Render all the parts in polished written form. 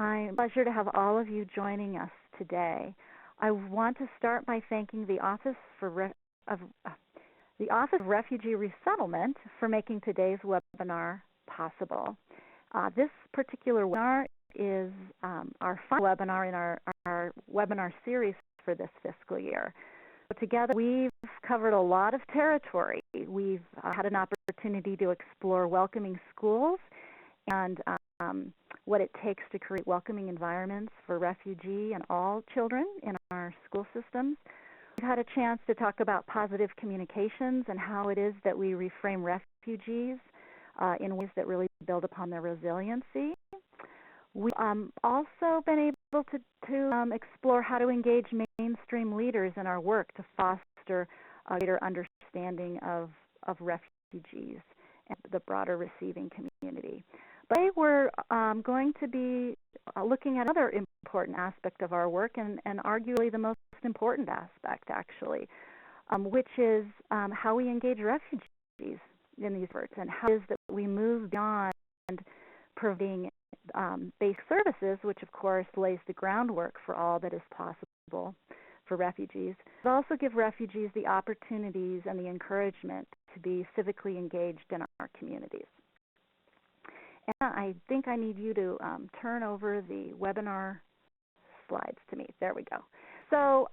It's a pleasure to have all of you joining us today. I want to start by thanking the the Office of Refugee Resettlement for making today's webinar possible. This particular webinar is our final webinar in our webinar series for this fiscal year. So together we've covered a lot of territory. We've had an opportunity to explore welcoming schools and what it takes to create welcoming environments for refugee and all children in our school systems. We've had a chance to talk about positive communications and how it is that we reframe refugees in ways that really build upon their resiliency. We've also been able to explore how to engage mainstream leaders in our work to foster a greater understanding of refugees and the broader receiving community. But today we're going to be looking at another important aspect of our work, and arguably the most important aspect, actually, which is how we engage refugees in these efforts, and how it is that we move beyond providing basic services, which of course lays the groundwork for all that is possible for refugees, but also give refugees the opportunities and the encouragement to be civically engaged in our communities. And I think I need you to turn over the webinar slides to me. There we go. So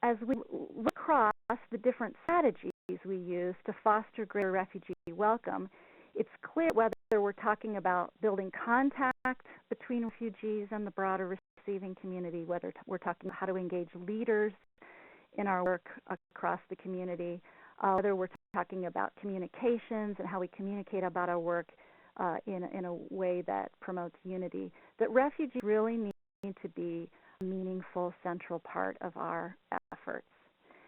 as we look across the different strategies we use to foster greater refugee welcome, it's clear whether we're talking about building contact between refugees and the broader receiving community, whether we're talking about how to engage leaders in our work across the community, whether we're talking about communications and how we communicate about our work in a way that promotes unity, that refugees really need to be a meaningful central part of our efforts.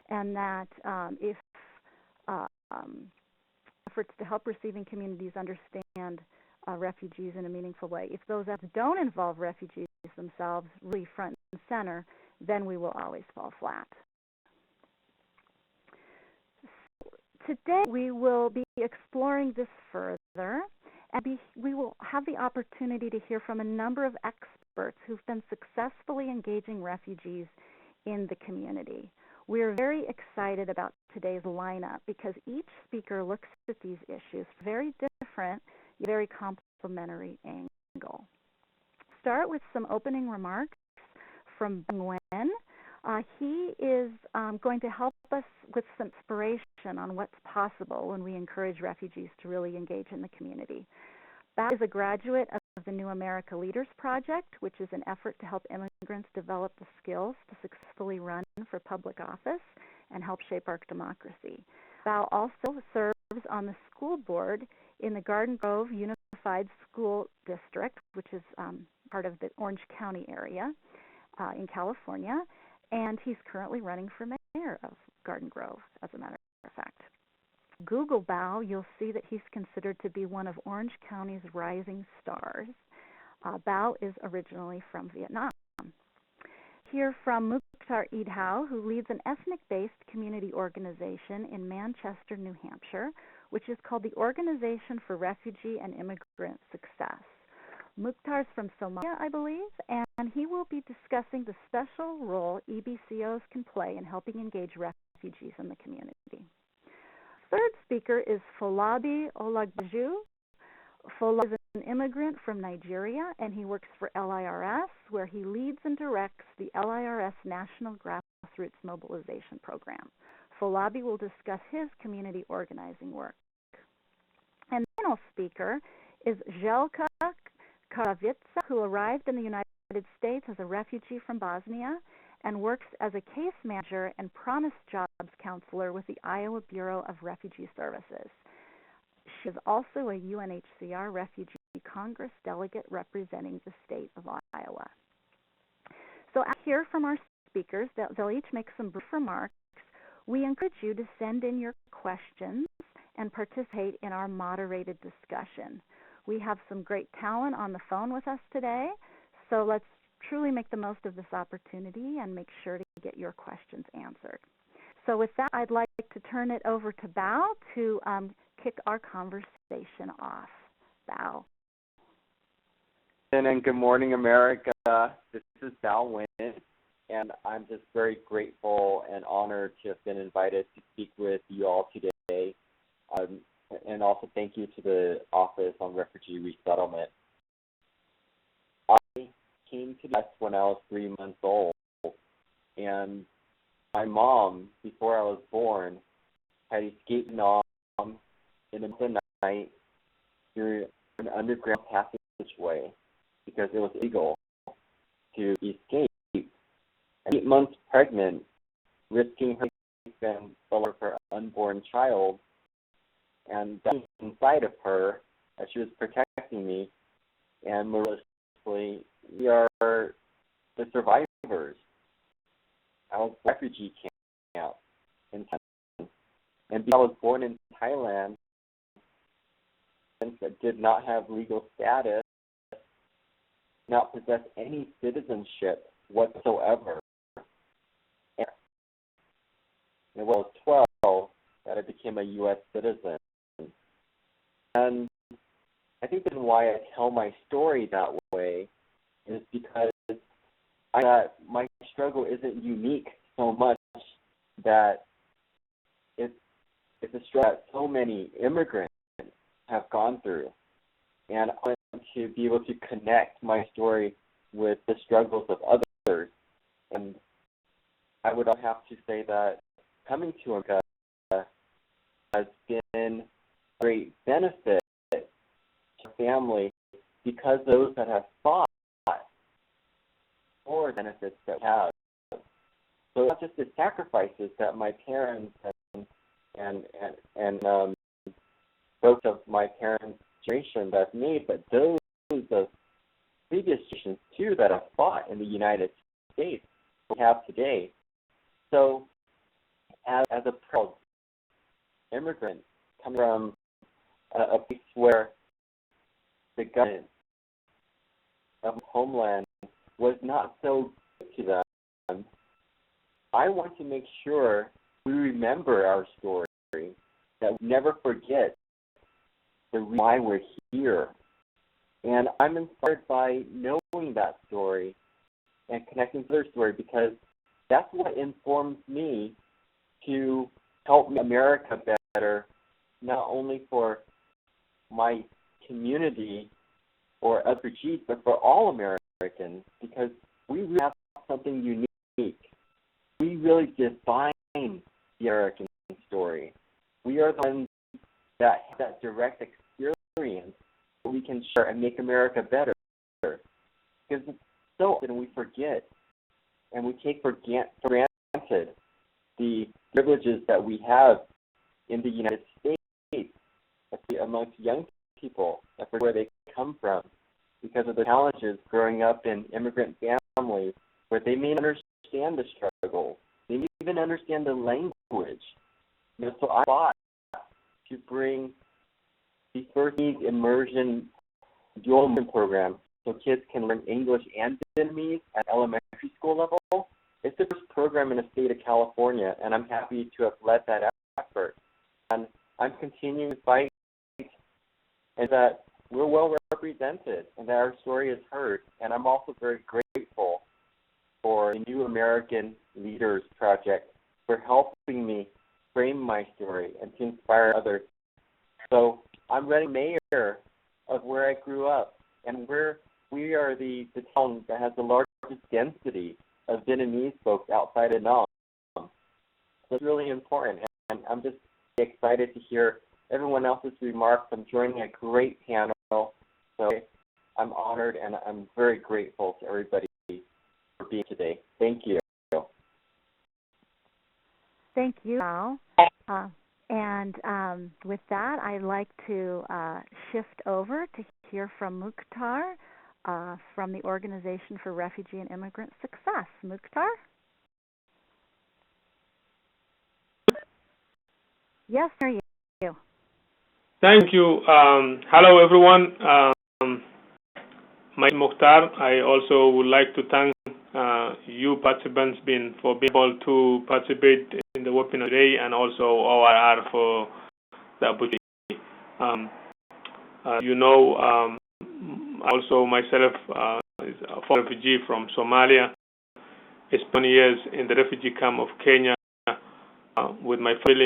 And that if efforts to help receiving communities understand refugees in a meaningful way, if those efforts don't involve refugees themselves really front and center, then we will always fall flat. Today we will be exploring this further, and we will have the opportunity to hear from a number of experts who've been successfully engaging refugees in the community. We're very excited about today's lineup because each speaker looks at these issues very different, very complementary angle. Start with some opening remarks from Nguyen. He is going to help us with some inspiration on what's possible when we encourage refugees to really engage in the community. Bao is a graduate of the New America Leaders Project, which is an effort to help immigrants develop the skills to successfully run for public office and help shape our democracy. Bao also serves on the school board in the Garden Grove Unified School District, which is part of the Orange County area in California, and he's currently running for mayor of Garden Grove, as a matter of fact. Google Bao, you'll see that he's considered to be one of Orange County's rising stars. Bao is originally from Vietnam. Hear from Mukhtar Idhao, who leads an ethnic-based community organization in Manchester, New Hampshire, which is called the Organization for Refugee and Immigrant Success. Mukhtar's from Somalia, I believe, and he will be discussing the special role EBCOs can play in helping engage refugees in the community. Third speaker is Folabi Olagbaju. Folabi is an immigrant from Nigeria, and he works for LIRS, where he leads and directs the LIRS National Grassroots Mobilization Program. Folabi will discuss his community organizing work. And the final speaker is Jelka Karavica, who arrived in the United States as a refugee from Bosnia and works as a case manager and promised jobs counselor with the Iowa Bureau of Refugee Services. She is also a UNHCR Refugee Congress delegate representing the state of Iowa. So I hear from our speakers that they'll each make some brief remarks. We encourage you to send in your questions and participate in our moderated discussion. We have some great talent on the phone with us today, so let's truly make the most of this opportunity and make sure to get your questions answered. So with that, I'd like to turn it over to Bao to kick our conversation off. Bao. And good morning, America. This is Nguyen, and I'm just very grateful and honored to have been invited to speak with you all today. And also thank you to the Office on Refugee Resettlement. I came to the U.S. when I was 3 months old, and my mom, before I was born, had escaped Vietnam in the middle of the night through an underground passageway because it was illegal to escape. And 8 months pregnant, risking her life and the life of her unborn child, and that was inside of her as she was protecting me. And miraculously, we are the survivors. I was in a refugee camp in Thailand, and because I was born in Thailand, since I did not have legal status, not possess any citizenship whatsoever. And it was 12 that I became a U.S. citizen. And I think the reason why I tell my story that way is because my struggle isn't unique so much that it's a struggle that so many immigrants have gone through. And I want to be able to connect my story with the struggles of others. And I would have to say that coming to America has been a great benefit to family because those that have fought for benefits that we have. So it's not just the sacrifices that my parents and folks of my parents' generation that have made, but those of previous generations too that have fought in the United States we have today. So as a proud immigrant coming from a place where the government of homeland was not so good to them, I want to make sure we remember our story, that we never forget the reason why we're here. And I'm inspired by knowing that story and connecting to their story because that's what informs me to help America better, not only for my community or other refugees, but for all Americans, because we really have something unique. We really define the American story. We are the ones that have that direct experience that we can share and make America better. Because so often we forget and we take for granted the privileges that we have in the United States, amongst young people, that forget where they come from because of the challenges growing up in immigrant families where they may not understand the struggle. They may even understand the language. So I fought to bring the first needs immersion dual immersion program so kids can learn English and Vietnamese at elementary school level. It's the first program in the state of California, and I'm happy to have led that effort. And I'm continuing to fight and that we're well represented and that our story is heard. And I'm also very grateful for the New American Leaders Project for helping me frame my story and to inspire others. So I'm running mayor of where I grew up, and we are the town that has the largest density of Vietnamese folks outside of Nam. So it's really important, and I'm just excited to hear everyone else's remarks. I'm joining a great panel, so I'm honored and I'm very grateful to everybody for being today. Thank you. Thank you, Al. And with that, I'd like to shift over to hear from Mukhtar from the Organization for Refugee and Immigrant Success. Mukhtar? Yes, there you go. Thank you. Hello, everyone. My name is Mukhtar. I also would like to thank you participants for being able to participate in the webinar today, and also ORR for the opportunity. Also, myself is a former refugee from Somalia. I spent years in the refugee camp of Kenya with my family.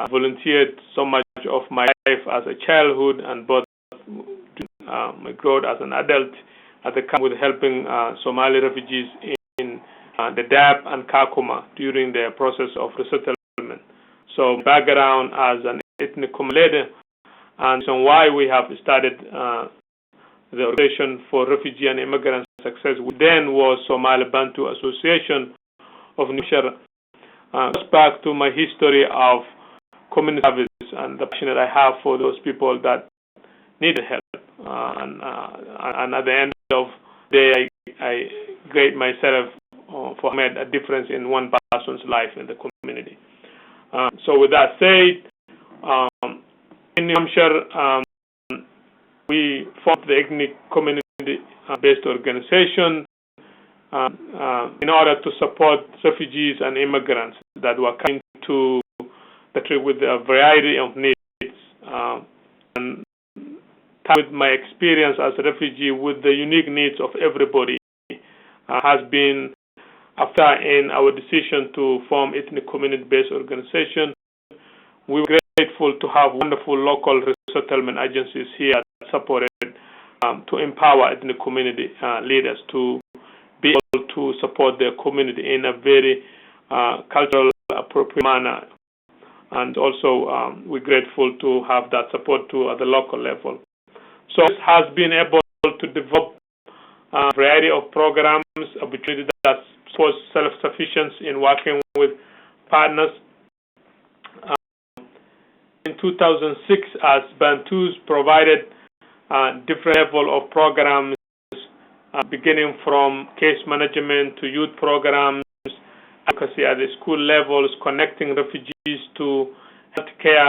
Volunteered so much of my life as a childhood and both my growth as an adult at the camp with helping Somali refugees in the Dab and Kakuma during the process of resettlement. So background as an ethnic community leader, and so why we have started the Organization for Refugee and Immigrant Success, which then was Somali Bantu Association of New Hampshire. Goes back to my history of community service and the passion that I have for those people that need help. And at the end of the day, I grade myself for made a difference in one person's life in the community. So with that said, in New Hampshire, we formed the ethnic community-based organization in order to support refugees and immigrants that were coming to the country with a variety of needs. And with my experience as a refugee with the unique needs of everybody has been after in our decision to form ethnic community-based organization. We were grateful to have wonderful local resettlement agencies here that supported to empower ethnic community leaders to be able to support their community in a very cultural appropriate manner. And also we're grateful to have that support too at the local level. So it has been able to develop a variety of programs, opportunities that support self-sufficiency in working with partners. In 2006, as Bantus provided different level of programs, beginning from case management to youth programs, advocacy at the school levels, connecting refugees to health care,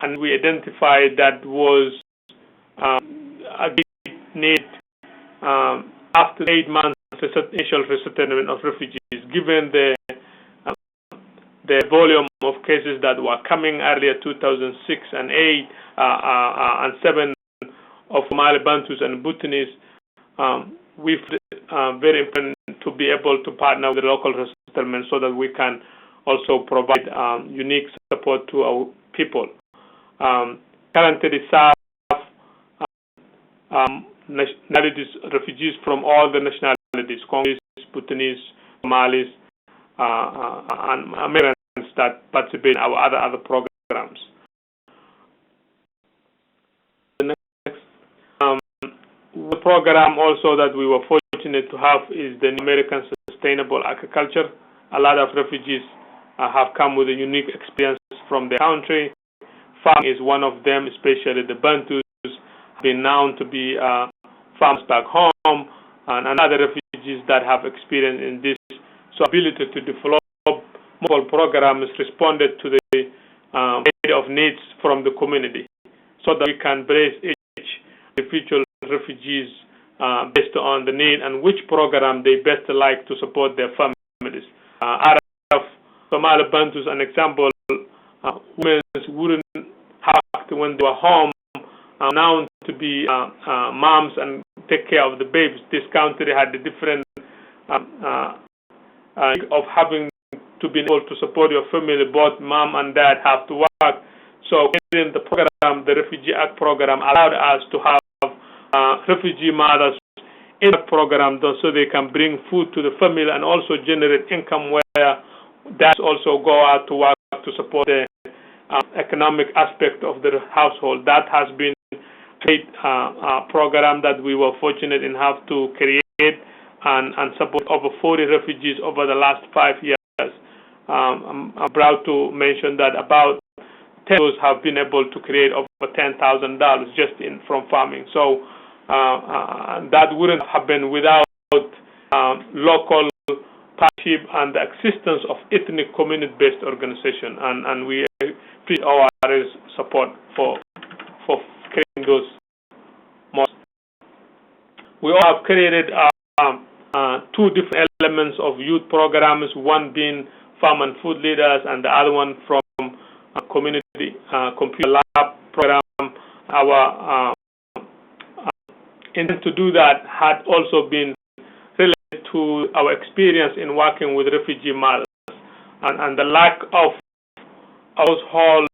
and we identified that was a big need after 8 months initial resettlement of refugees, given the volume of cases that were coming earlier 2006 and 8 and 7 of Somali Bantus and Bhutanese. We've very important to be able to partner with the local resettlement so that we can also provide unique support to our people. Currently serve nationalities, refugees from all the nationalities, Congolese, Bhutanese, Somalis, and Americans that participate in our other programs. The next the program also that we were fortunate to have is the American Sustainable Agriculture. A lot of refugees have come with a unique experience from their country. Farming is one of them, especially the Bantus, have been known to be farms back home, and other refugees that have experience in this. So ability to develop multiple programs responded to the variety of needs from the community, so that we can brace each individual refugees based on the need and which program they best like to support their families. Out of Somali Bantus, an example, women wouldn't have to, when they were home, now to be moms and take care of the babies. This country had the different of having to be able to support your family. Both mom and dad have to work. So in the program, the Refugee Act program allowed us to have refugee mothers in the program so they can bring food to the family and also generate income where dads also go out to work to support the economic aspect of the household. That has been a program that we were fortunate in have to create and support over 40 refugees over the last 5 years. I'm proud to mention that about 10 of those have been able to create over $10,000 just from farming. So that wouldn't happen without local partnership and the existence of ethnic community-based organization. And we appreciate ORIS support for creating those models. We all have created two different elements of youth programs, one being farm and food leaders and the other one from community computer lab program. our intent to do that had also been related to our experience in working with refugee mothers and the lack of household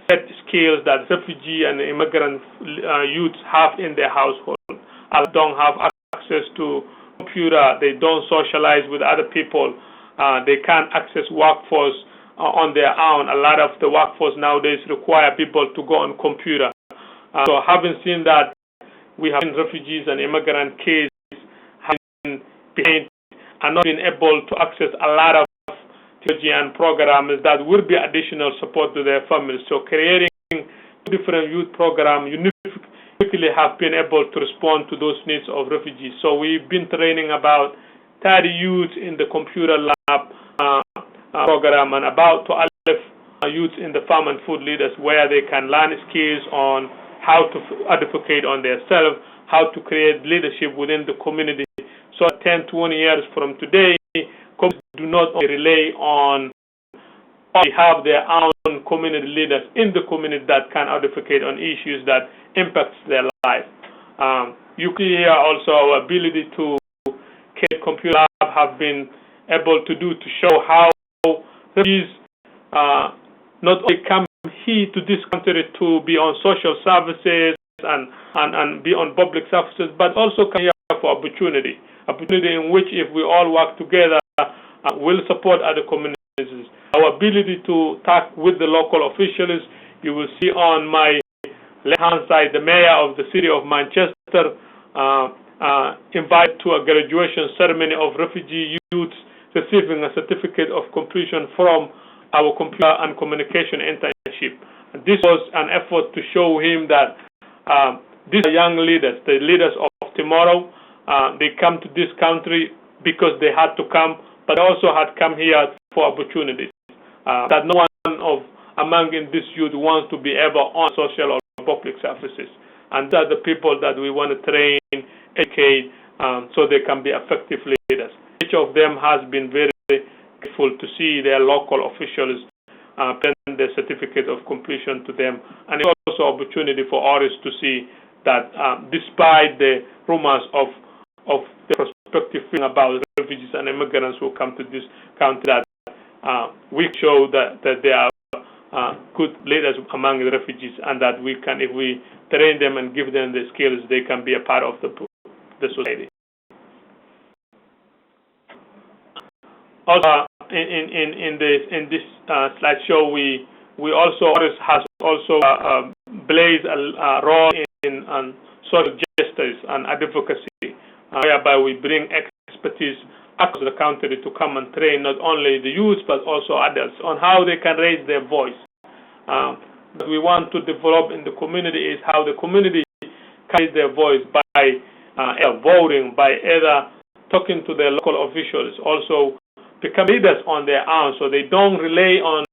set skills that refugee and immigrant youths have in their household. They don't have access to computer, they don't socialize with other people, they can't access workforce on their own. A lot of the workforce nowadays require people to go on computer. So having seen that, we have refugees and immigrant kids having behind and not being able to access a lot of technology and programs that will be additional support to their families. So creating different youth programs uniquely have been able to respond to those needs of refugees. So we've been training about 30 youth in the computer lab program and about 12 youth in the farm and food leaders where they can learn skills on how to advocate on themselves, how to create leadership within the community. So 10, 20 years from today, communities do not only rely on, they have their own community leaders in the community that can advocate on issues that impacts their life. You see here also our ability to create computer lab have been able to do to show how refugees not only come here to this country to be on social services and be on public services, but also come here for opportunity in which if we all work together, will support other communities. Our ability to talk with the local officials, you will see on my left-hand side, the mayor of the city of Manchester invited to a graduation ceremony of refugee youths receiving a certificate of completion from our computer and communication internship. This was an effort to show him that these are young leaders, the leaders of tomorrow. They come to this country because they had to come, but also had come here for opportunities. That no one among this youth wants to be ever on social or public services. And these are the people that we want to train, educate, so they can be effective leaders. Each of them has been very grateful to see their local officials send their certificate of completion to them. And it's also an opportunity for ORIS to see that despite the rumors of the prospective thing about refugees and immigrants who come to this country, that we show that there are good leaders among the refugees, and that we can, if we train them and give them the skills, they can be a part of the society. Also, in this slideshow, we also has also played a role in social justice and advocacy, whereby we bring expertise across the country to come and train not only the youth but also adults on how they can raise their voice. What we want to develop in the community is how the community can raise their voice by voting, by either talking to their local officials, also become leaders on their own, so they don't rely on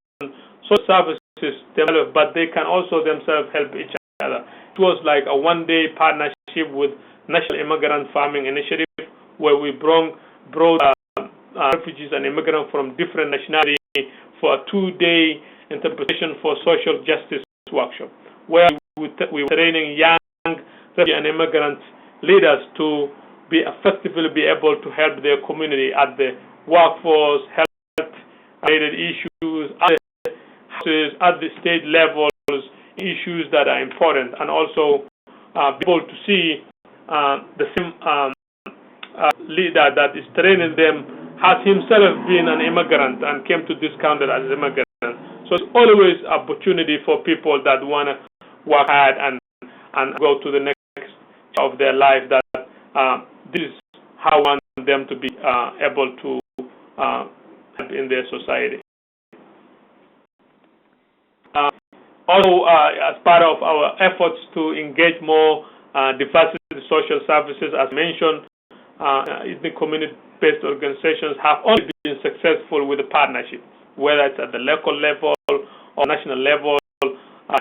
social services themselves, but they can also themselves help each other. It was like a one-day partnership with National Immigrant Farming Initiative, where we brought refugees and immigrants from different nationalities for a 2-day interpretation for social justice workshop, where we were training young refugee and immigrant leaders to be effectively be able to help their community at the workforce, health-related issues, at the state levels, issues that are important, and also be able to see the same leader that is training them has himself been an immigrant and came to this country as an immigrant. So it's always an opportunity for people that want to work hard and go to the next of their life, that this is how I want them to be able to help in their society. Also, as part of our efforts to engage more diversity social services, as mentioned, the community-based organizations have only been successful with the partnership, whether it's at the local level or national level,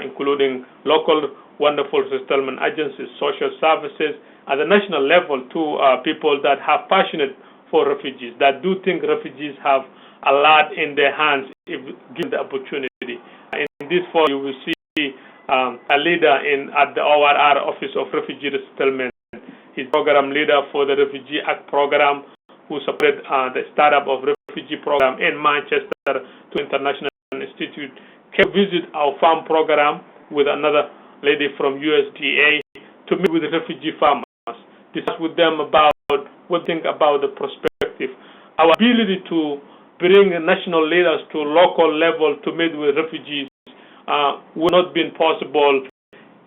including local wonderful resettlement agencies, social services, at the national level to people that have passionate for refugees, that do think refugees have a lot in their hands if given the opportunity. In this fall, you will see a leader at the ORR Office of Refugee Resettlement. He's program leader for the Refugee Act program, who supported the startup of refugee program in Manchester to International Institute. Came visit our farm program with another lady from USDA to meet with the refugee farmers, discuss with them about what they think about the perspective. Our ability to bring national leaders to local level to meet with refugees would not been possible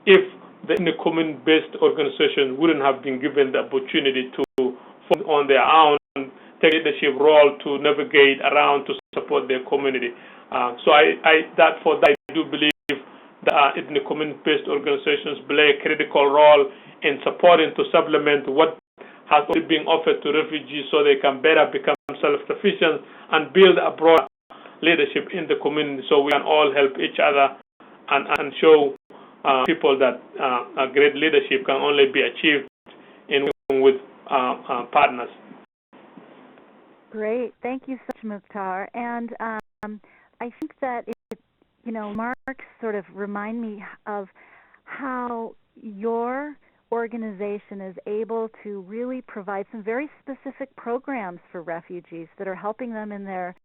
if the community-based organization wouldn't have been given the opportunity to focus on their own, take leadership role to navigate around to support their community. So I do believe that ethnic community-based organizations play a critical role in supporting to supplement what has already been offered to refugees so they can better become self-sufficient and build a broad leadership in the community so we can all help each other and show people that great leadership can only be achieved in working with partners. Great. Thank you so much, Mukhtar. And I think that remarks sort of remind me of how your organization is able to really provide some very specific programs for refugees that are helping them in their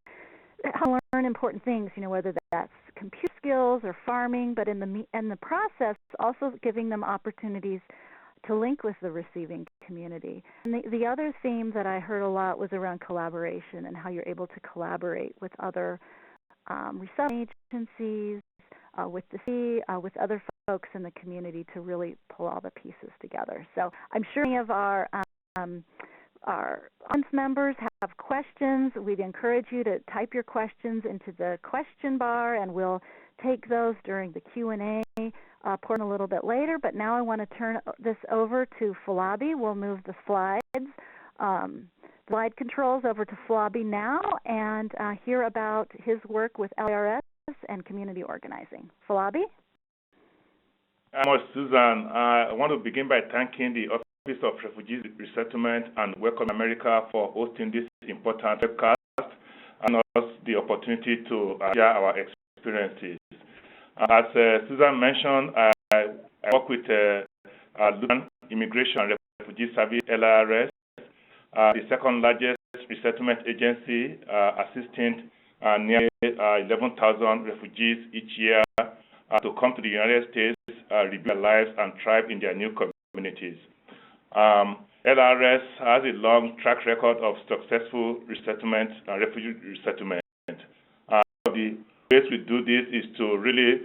learn important things, whether that's computer skills or farming, but in the process also giving them opportunities to link with the receiving community. And the other theme that I heard a lot was around collaboration and how you're able to collaborate with other resettlement agencies, with the city, with other folks in the community to really pull all the pieces together. So I'm sure many of our audience members have questions. We'd encourage you to type your questions into the question bar, and we'll take those during the Q&A portion a little bit later. But now I want to turn this over to Falabi. We'll move the slides, slide controls over to Falabi now, and hear about his work with ORIS and community organizing. Falabi? Susan, I want to begin by thanking the Office of Refugee Resettlement and Welcome America for hosting this important webcast and us the opportunity to share our experiences. As Susan mentioned, I work with Immigration and Refugee Service, LRS, the second largest resettlement agency, assisting nearly 11,000 refugees each year to come to the United States, rebuild their lives, and thrive in their new communities. LRS has a long track record of successful resettlement and refugee resettlement. The ways we do this is to really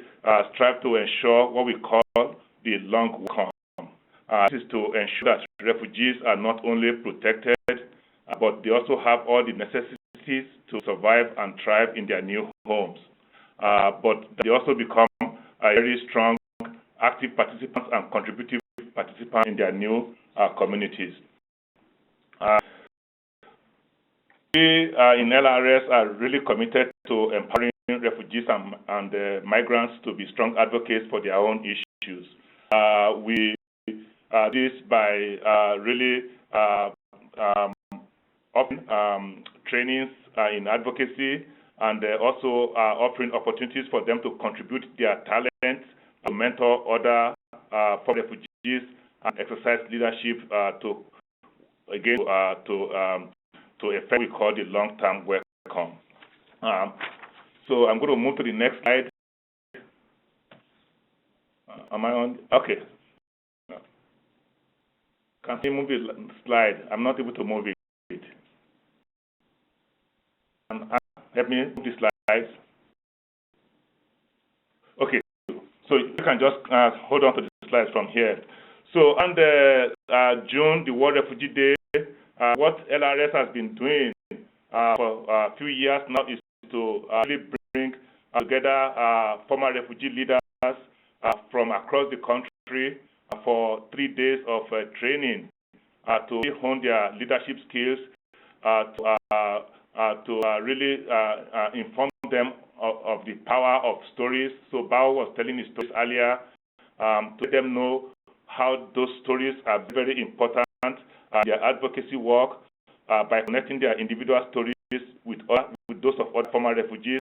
strive to ensure what we call the long term. This is to ensure that refugees are not only protected, but they also have all the necessities to survive and thrive in their new homes. But they also become a very strong, active participants and contributive participants in their new communities. We in LRS are really committed to empowering refugees and migrants to be strong advocates for their own issues. We this by really offering trainings in advocacy and also offering opportunities for them to contribute their talents, to mentor other for refugees, and exercise leadership to effect we call the long-term welcome. So I'm going to move to the next slide. Am I on? Okay. Can you move the slide? I'm not able to move it. Help me move the slides. Okay. So you can just hold on to the slides from here. So on the June, the World Refugee Day, what LRS has been doing for a few years now is to really bring together former refugee leaders from across the country for 3 days of training to hone their leadership skills, to really inform them of the power of stories. So Bao was telling his stories earlier, to let them know how those stories are very important, their advocacy work, by connecting their individual stories with those of other former refugees,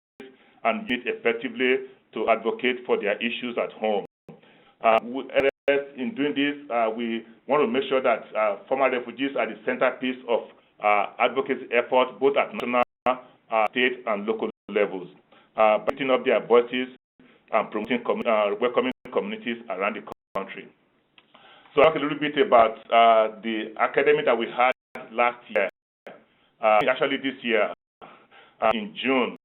and use it effectively to advocate for their issues at home. In doing this, we want to make sure that former refugees are the centerpiece of advocacy efforts, both at national, state, and local levels, putting up their voices and promoting welcoming communities around the country. So I'll talk a little bit about the academy that we had last year, actually this year, in June.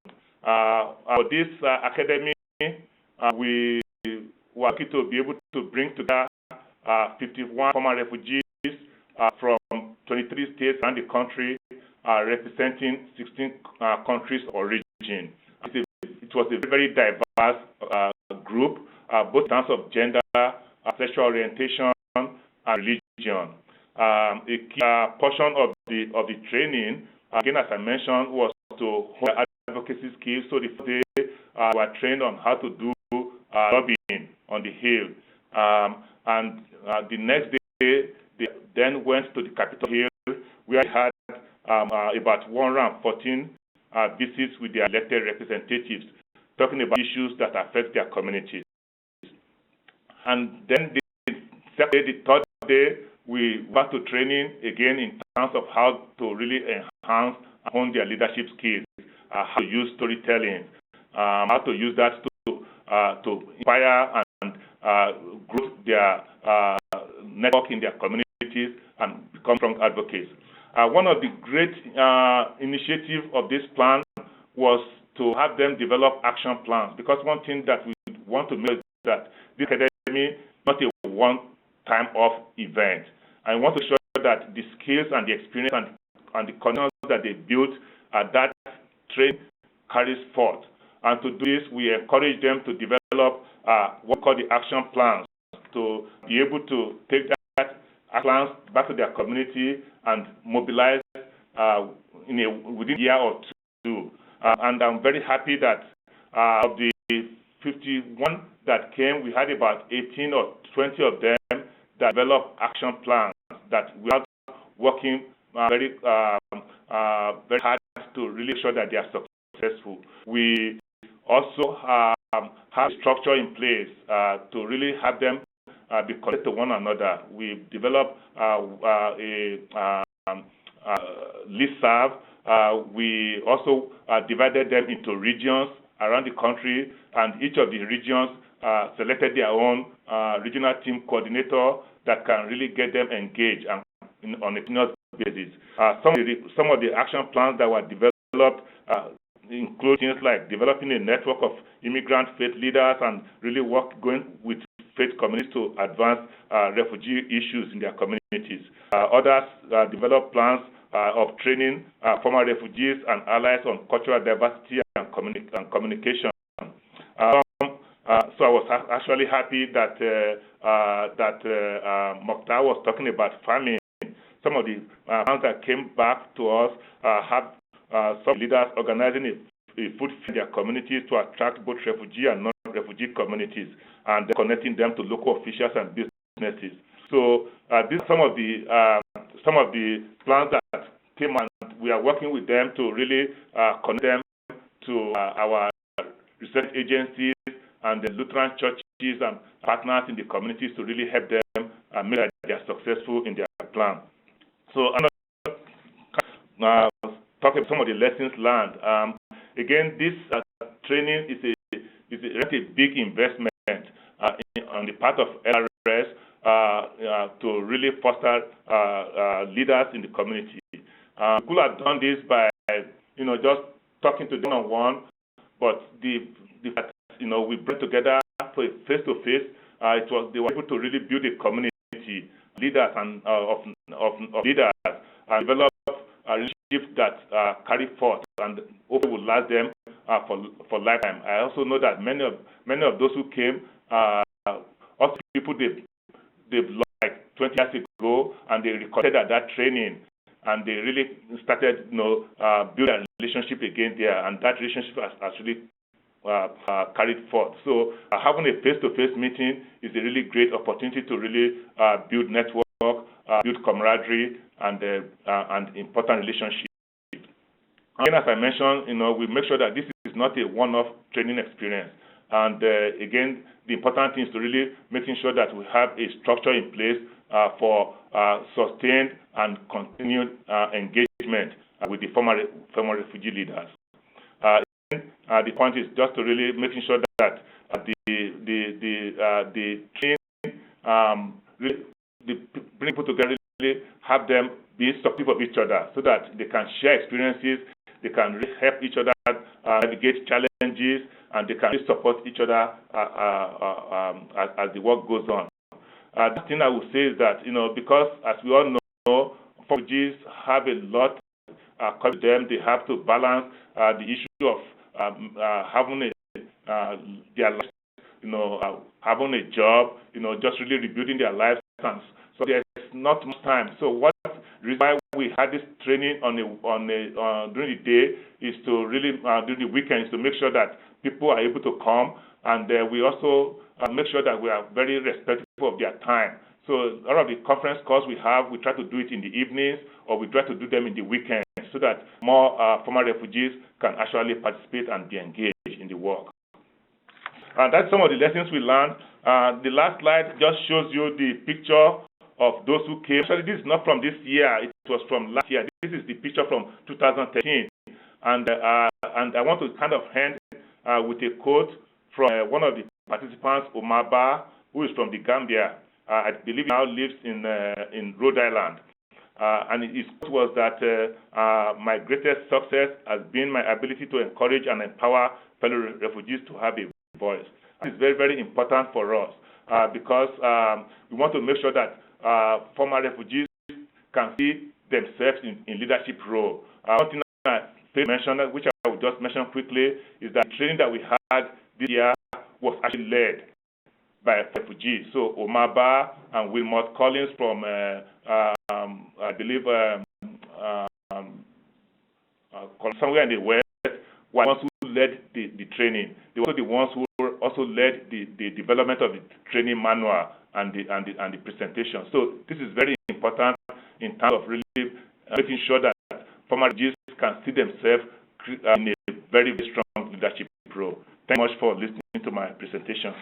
For this academy, we were lucky to be able to bring together 51 former refugees from 23 states around the country, representing 16 countries of origin. It was a very diverse group, both in terms of gender, sexual orientation, and religion. A key portion of the training, again, as I mentioned, was to hone advocacy skills. So the first day, we were trained on how to do lobbying on the Hill. And the next day, they then went to the Capitol Hill, where we had about 114 visits with their elected representatives, talking about issues that affect their communities. And then the third day, we went to training again in terms of how to really enhance and hone their leadership skills, how to use storytelling, how to use that to inspire and grow their network in their communities and become strong advocates. One of the great initiatives of this plan was to have them develop action plans, because one thing that we want to make is that this academy is not a one-time off event. I want to show that the skills and the experience and the connections that they built that training carries forth. And to do this, we encourage them to develop what we call the action plans, to be able to take that plans back to their community and mobilize within a year or two. And I'm very happy that of the 51 that came, we had about 18 or 20 of them that developed action plans that we are working very hard to really show that they are successful. We also have structure in place to really have them be connected to one another. We developed a listserv. We also divided them into regions around the country, and each of the regions selected their own regional team coordinator that can really get them engaged and on a continuous basis. Some of the action plans that were developed include things like developing a network of immigrant faith leaders and really going with faith communities to advance refugee issues in their communities. Others develop plans of training former refugees and allies on cultural diversity and communication. So I was actually happy that Mokhtar was talking about farming. Some of the plans that came back to us have some leaders organizing a food feed in their communities to attract both refugee and non-refugee communities, and connecting them to local officials and businesses. So these are some of the plans that came, and we are working with them to really connect them to our research agencies and the Lutheran churches and partners in the communities to really help them make sure that they are successful in their plan. So I'm going to talk about some of the lessons learned. Again, this training is a big investment on the part of LRS to really foster leaders in the community. We could have done this by just talking to them one-on-one, but we brought together for a face-to-face. They were able to really build a community, leaders and of leaders, and develop relationships that carry forth and hopefully will last them for lifetime. I also know that many of those who came also people they've lost like 20 years ago, and they recorded at that training, and they really started build a relationship again there, and that relationship has really carried forth. So having a face-to-face meeting is a really great opportunity to really build network, build camaraderie, and important relationships. Again, as I mentioned, we make sure that this is not a one-off training experience. And again, the important thing is to really making sure that we have a structure in place for sustained and continued engagement with the former refugee leaders. The point is just to really making sure that the training bring people together, really have them be supportive of each other so that they can share experiences, they can really help each other navigate challenges, and they can really support each other as the work goes on. The thing I would say is that, because as we all know, refugees have a lot coming to them. They have to balance the issue of having their lives, having a job, just really rebuilding their lives. So there's not much time. So what reason why we had this training during the day is to really during the weekends to make sure that people are able to come, and we also make sure that we are very respectful of their time. So a lot of the conference calls we have, we try to do it in the evenings, or we try to do them in the weekends, so that more former refugees can actually participate and be engaged in the work. And that's some of the lessons we learned. The last slide just shows you the picture of those who came. Actually, this is not from this year. It was from last year. This is the picture from 2013. And I want to kind of end with a quote from one of the participants, Omaba, who is from the Gambia. I believe he now lives in Rhode Island. And his quote was that my greatest success has been my ability to encourage and empower fellow refugees to have a voice. It's very, very important for us because we want to make sure that former refugees can see themselves in leadership role. One thing I mentioned, which I will just mention quickly, is that the training that we had this year was actually led by refugees. So Omaba and Wilmot Collins from, I believe, somewhere in the West, were the ones who led the training. They were also the ones who also led the development of the training manual and the presentation. So this is very important in terms of really making sure that former refugees can see themselves in a very, very strong leadership role. Thank you much for listening to my presentation.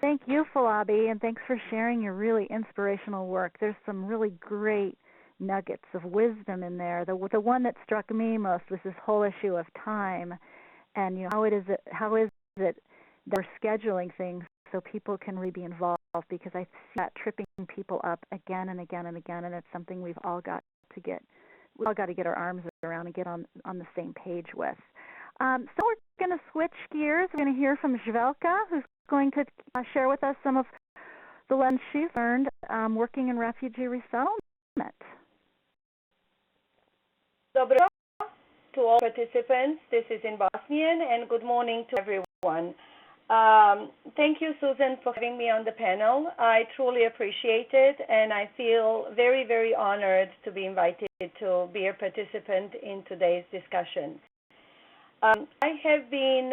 Thank you, Falabi, and thanks for sharing your really inspirational work. There's some really great nuggets of wisdom in there. The one that struck me most was this whole issue of time, and how is it that we're scheduling things so people can really be involved, because I see that tripping people up again and again and again, and it's something we've all got to get our arms around and get on the same page with. So we're going to switch gears. We're going to hear from Zvelka, who's going to share with us some of the lessons she's learned working in refugee resettlement. Dobro to all participants. This is in Bosnian, and good morning to everyone. Thank you, Susan, for having me on the panel. I truly appreciate it, and I feel very, very honored to be invited to be a participant in today's discussion. I have been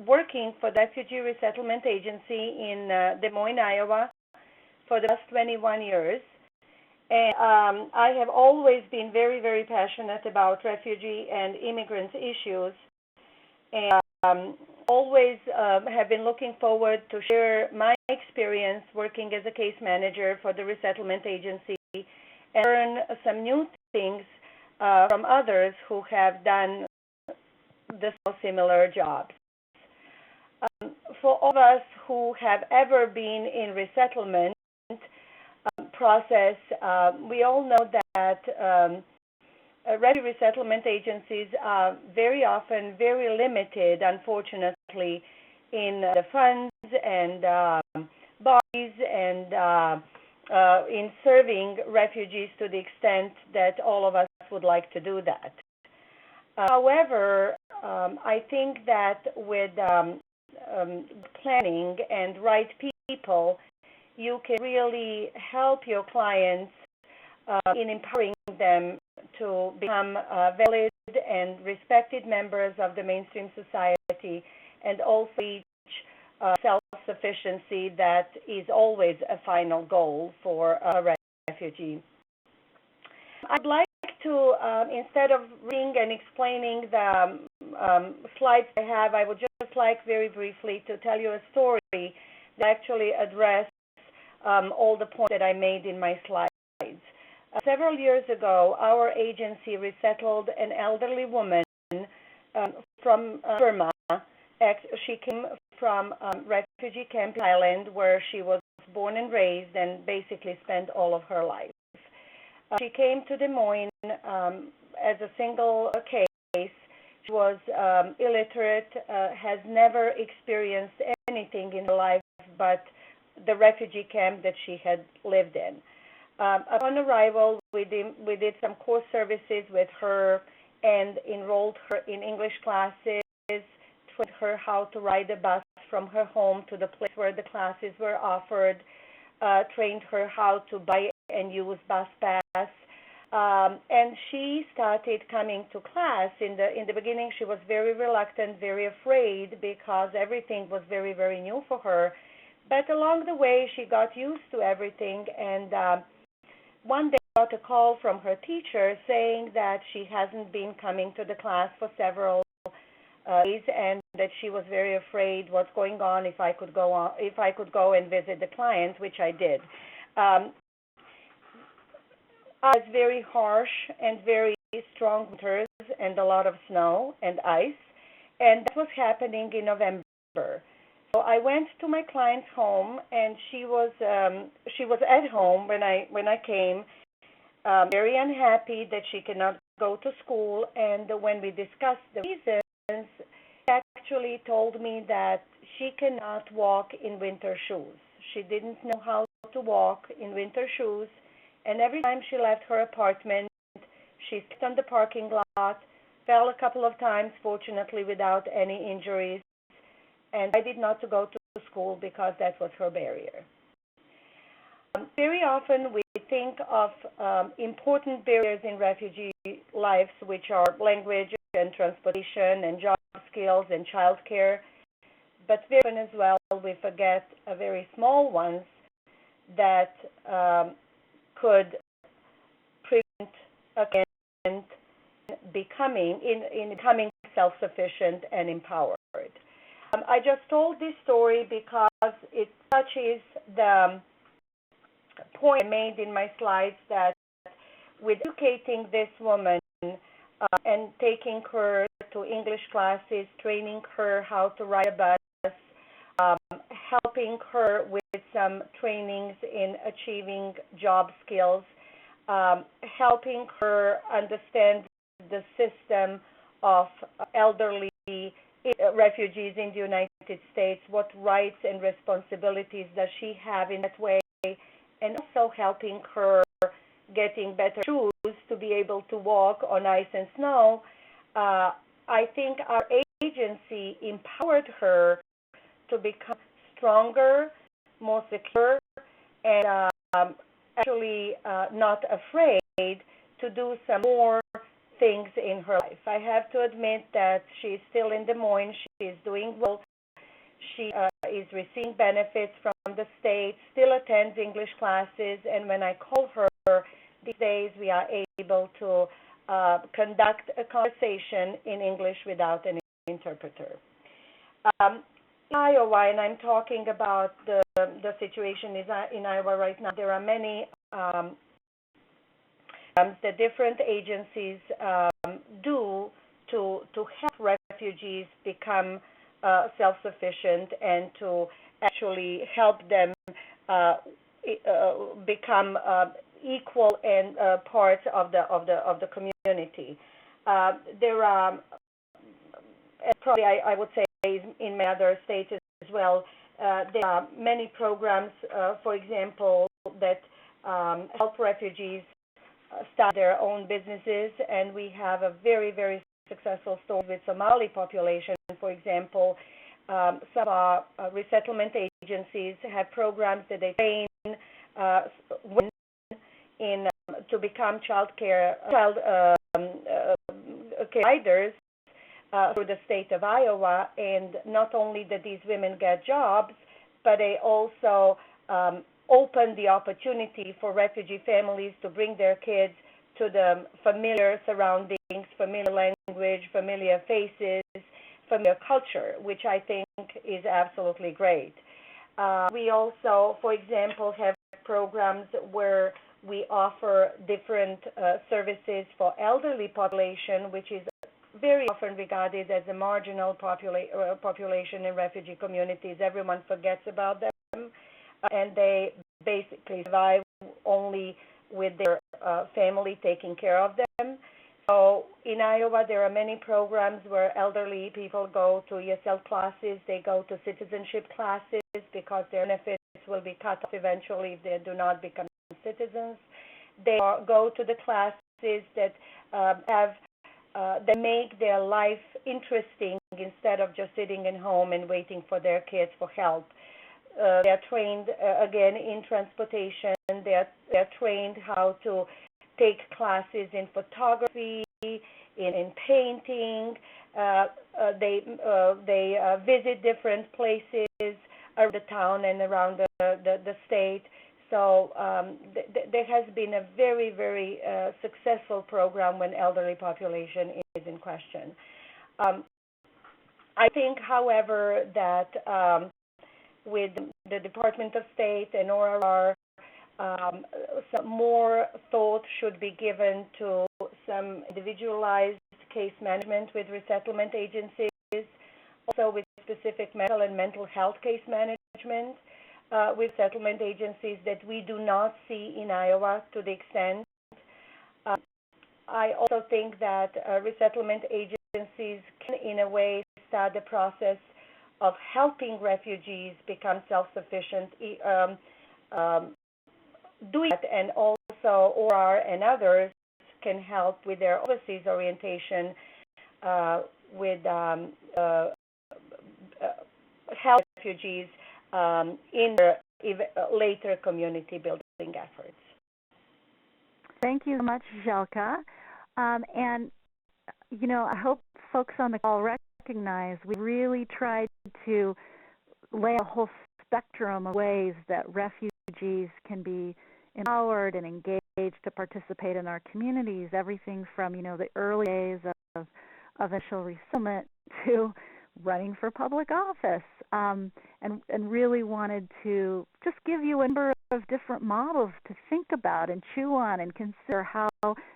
working for the Refugee Resettlement Agency in Des Moines, Iowa, for the past 21 years. And I have always been very, very passionate about refugee and immigrant issues, and always have been looking forward to share my experience working as a case manager for the Resettlement Agency and learn some new things from others who have done the similar jobs. For all of us who have ever been in resettlement process, we all know that refugee resettlement agencies are very often very limited, unfortunately, in the funds and bodies and in serving refugees to the extent that all of us would like to do that. However, I think that with planning and right people, you can really help your clients in empowering them to become valid and respected members of the mainstream society, and also reach self-sufficiency that is always a final goal for a refugee. I'd like to, instead of reading and explaining the slides I have, I would just just like very briefly to tell you a story that actually addressed all the points that I made in my slides. Several years ago, our agency resettled an elderly woman from Burma. She came from refugee camp Thailand, where she was born and raised and basically spent all of her life. She came to Des Moines as a single case. She was illiterate, has never experienced anything in her life but the refugee camp that she had lived in. Upon arrival, we did some course services with her and enrolled her in English classes, taught her how to ride a bus from her home to the place where the classes were offered, trained her how to buy and use bus pass. And she started coming to class. In the beginning, she was very reluctant, very afraid, because everything was very, very new for her. But along the way, she got used to everything, and one day I got a call from her teacher saying that she hasn't been coming to the class for several days, and that she was very afraid what's going on, if I could go and visit the clients, which I did. It was very harsh and very strong winters and a lot of snow and ice, and that was happening in November. So I went to my client's home, and she was at home when I came, very unhappy that she cannot go to school. And when we discussed the reasons, she actually told me that she cannot walk in winter shoes. She didn't know how to walk in winter shoes, and every time she left her apartment, she sat on the parking lot, fell a couple of times, fortunately without any injuries, and decided not to go to school because that was her barrier. Very often we think of important barriers in refugee lives, which are language and transportation and job skills and child care, but very often as well we forget very small ones that could prevent against becoming self-sufficient and empowered. I just told this story because it touches the point I made in my slides, that with educating this woman and taking her to English classes, training her how to ride a bus, helping her with some trainings in achieving job skills, helping her understand the system of elderly refugees in the United States, what rights and responsibilities does she have in that way, and also helping her getting better shoes to be able to walk on ice and snow. I think our agency empowered her to become stronger, more secure, and actually not afraid to do some more things in her life. I have to admit that she's still in Des Moines. She is doing well. She is receiving benefits from the state, still attends English classes, and when I call her these days, we are able to conduct a conversation in English without an interpreter. In Iowa, and I'm talking about the situation in Iowa right now, there are many the different agencies do to help refugees become self-sufficient and to actually help them become equal and part of the community. There are, probably I would say in many other states as well, there are many programs, for example, that help refugees start their own businesses, and we have a very, very successful story with Somali population. For example, some of our resettlement agencies have programs that they train women in to become child care providers through the state of Iowa, and not only that these women get jobs, but they also open the opportunity for refugee families to bring their kids to the familiar surroundings, familiar language, familiar faces, familiar culture, which I think is absolutely great. We also, for example, have programs where we offer different services for elderly population, which is very often regarded as a marginal population in refugee communities. Everyone forgets about them, and they basically survive only with their family taking care of them. So in Iowa, there are many programs where elderly people go to ESL classes. They go to citizenship classes because their benefits will be cut off eventually if they do not become citizens. They go to the classes that that make their life interesting instead of just sitting at home and waiting for their kids for help. They're trained again in transportation. They're trained how to take classes in photography, in painting. They visit different places around the town and around the state. So there has been a very, very successful program when elderly population is in question. I think, however, that with the Department of State and ORR, some more thought should be given to some individualized case management with resettlement agencies, also with specific mental health case management with settlement agencies that we do not see in Iowa to the extent. I also think that resettlement agencies can, in a way, start the process of helping refugees become self-sufficient, doing that, and also ORR and others can help with their overseas orientation with help refugees in their later community building efforts. Thank you so much, Željka. And, you know, I hope folks on the call recognize we really tried to lay a whole spectrum of ways that refugees can be empowered and engaged to participate in our communities, everything from, you know, the early days of initial resettlement to running for public office, and really wanted to just give you a number of different models to think about and chew on and consider how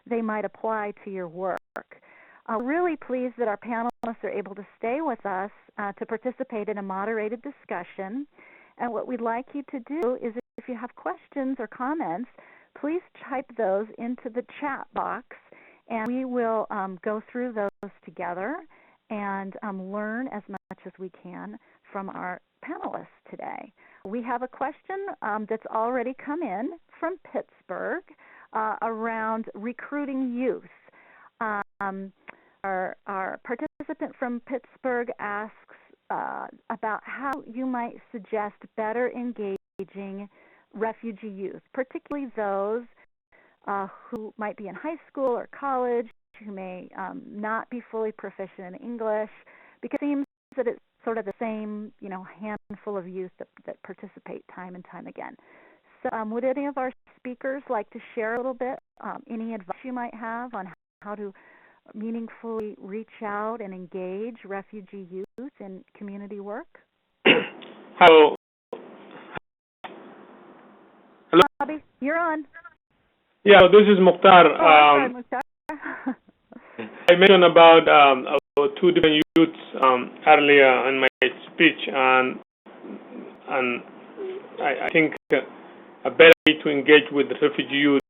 they might apply to your work. I'm really pleased that our panelists are able to stay with us to participate in a moderated discussion. And what we'd like you to do is, if you have questions or comments, please type those into the chat box, and we will go through those together and learn as much as we can from our panelists today. We have a question that's already come in from Pittsburgh around recruiting youth. Our participant from Pittsburgh asks about how you might suggest better engaging refugee youth, particularly those who might be in high school or college, who may not be fully proficient in English, because it seems that it's sort of the same, you know, handful of youth that participate time and time again. So would any of our speakers like to share a little bit, any advice you might have on how to meaningfully reach out and engage refugee youth in community work? Hello. Hello. Bobby, you're on. Yeah, this is Mukhtar. Sorry, Mukhtar. I mentioned about two different youths earlier in my speech, and I think a better way to engage with refugee youths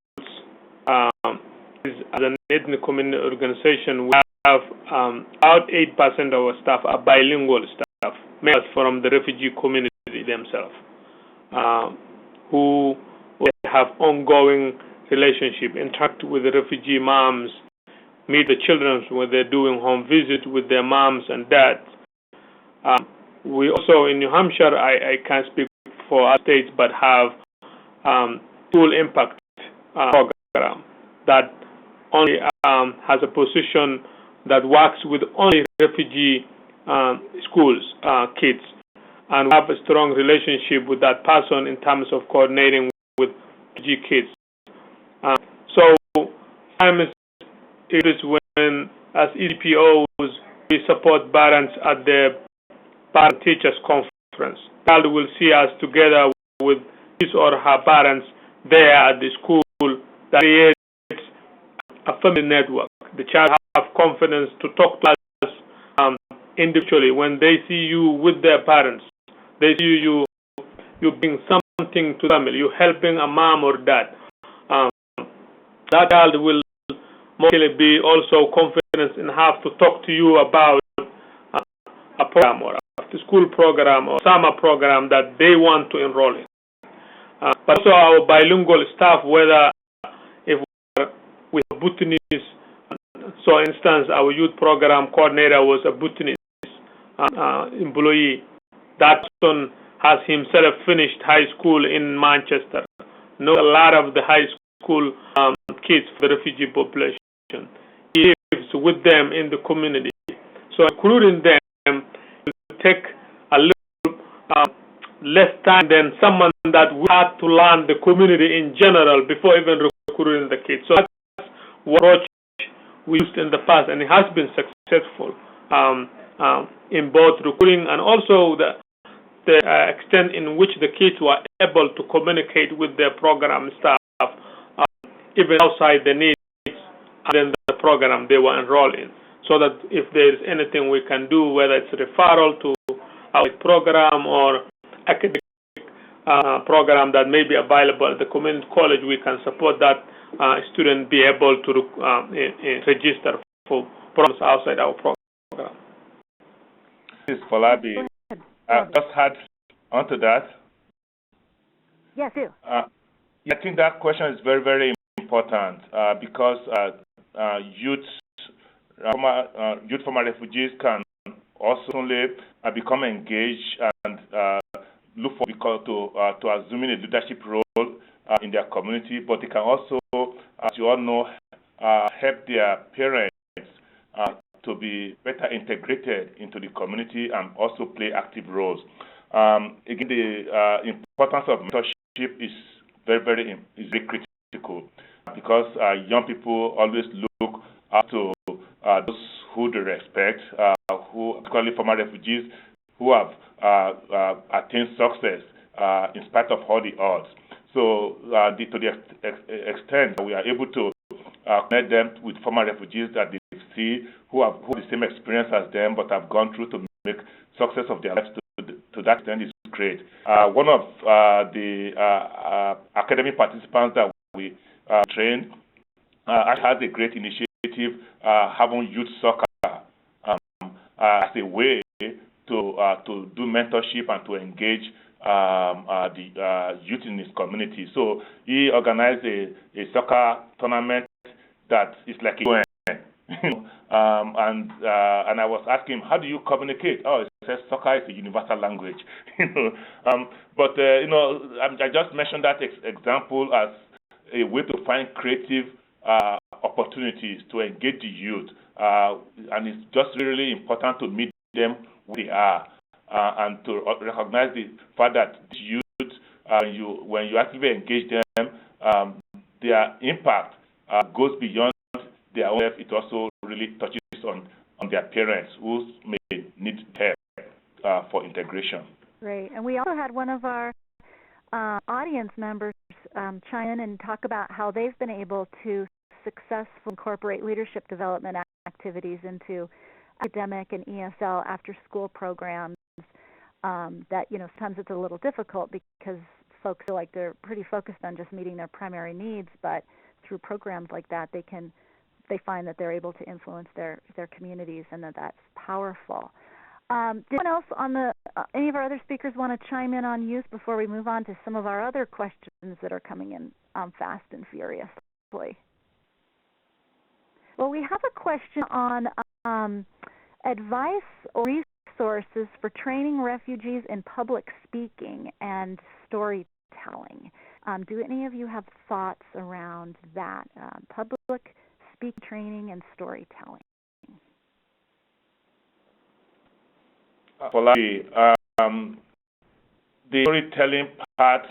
is, as an ethnic community organization, we have about 8% of our staff are bilingual staff, members from the refugee community themselves, who have ongoing relationship, interact with the refugee moms, meet the children when they're doing home visit with their moms and dads. We also, in New Hampshire, I can't speak for other states, but have full impact program that only has a position that works with only refugee schools, kids, and we have a strong relationship with that person in terms of coordinating with refugee kids. So it is when, as EPOs, we support parents at the parent teachers conference. The child will see us together with his or her parents there at the school. That creates a family network. The child have confidence to talk to us individually. When they see you with their parents, they see you bring something to the family. You helping a mom or dad. That child will mostly be also confident and have to talk to you about a program or after school program or summer program that they want to enroll in. But also our bilingual staff, whether if we have Bhutanese, so instance our youth program coordinator was a Bhutanese employee. That person has himself finished high school in Manchester. Knows a lot of the high school kids for the refugee population. He lives with them in the community. So including them will take a little less time than someone that we had to learn the community in general before even recruiting the kids. So that's what approach we used in the past, and it has been successful in both recruiting and also the extent in which the kids were able to communicate with their program staff even outside the needs and the program they were enrolled in. So that if there is anything we can do, whether it's a referral to our program or academic program that may be available at the community college, we can support that student be able to register for programs outside our program. This is Falabi. Just add onto that. Yes, do. I think that question is very, very important because youth from refugees can also only become engaged and look for to assuming a leadership role in their community, but they can also, as you all know, help their parents to be better integrated into the community and also play active roles. Again, the importance of mentorship is very critical because young people always look up to those who they respect, who, particularly former refugees, who have attained success in spite of all the odds. So, to the extent that we are able to connect them with former refugees that they see who have the same experience as them but have gone through to make success of their lives to that extent is great. One of the academic participants that we trained has a great initiative having youth soccer as a way to do mentorship and to engage the youth in his community. So he organized a soccer tournament that is like a Nguyen. And I was asking him, how do you communicate? Oh, he says soccer is a universal language. But I just mentioned that example as a way to find creative opportunities to engage the youth, and it's just really important to meet them where they are and to recognize the fact that the youth, when you actively engage them, their impact goes beyond their own life. It also really touches on their parents who may need help for integration. Great. And we also had one of our audience members chime in and talk about how they've been able to successfully incorporate leadership development activities into academic and ESL after-school programs. That sometimes it's a little difficult because folks feel like they're pretty focused on just meeting their primary needs, but through programs like that, they find that they're able to influence their communities, and that's powerful. Did anyone else any of our other speakers want to chime in on youth before we move on to some of our other questions that are coming in fast and furiously? Well, we have a question on advice or resources for training refugees in public speaking and storytelling. Do any of you have thoughts around that? Public speaking training and storytelling. The storytelling part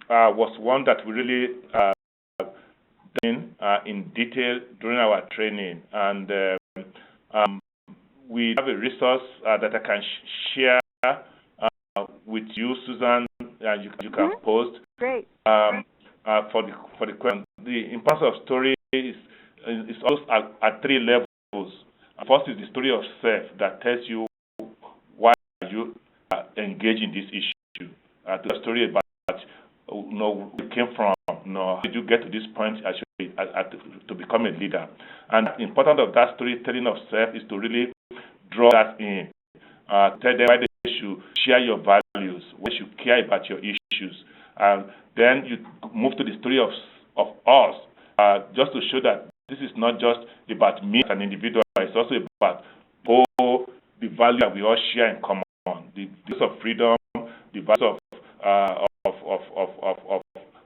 was one that we really did in detail during our training, and we have a resource that I can share with you, Susan. You can post. Great. For the question. The importance of story is also at three levels. First is the story of self that tells you why you engage in this issue. The story about where you came from, how did you get to this point actually to become a leader. And the importance of that storytelling of self is to really draw that in. Tell them why they should share your values, why they should care about your issues. And then you move to the story of us, just to show that this is not just about me as an individual, it's also about all the value that we all share in common, the values of freedom, the values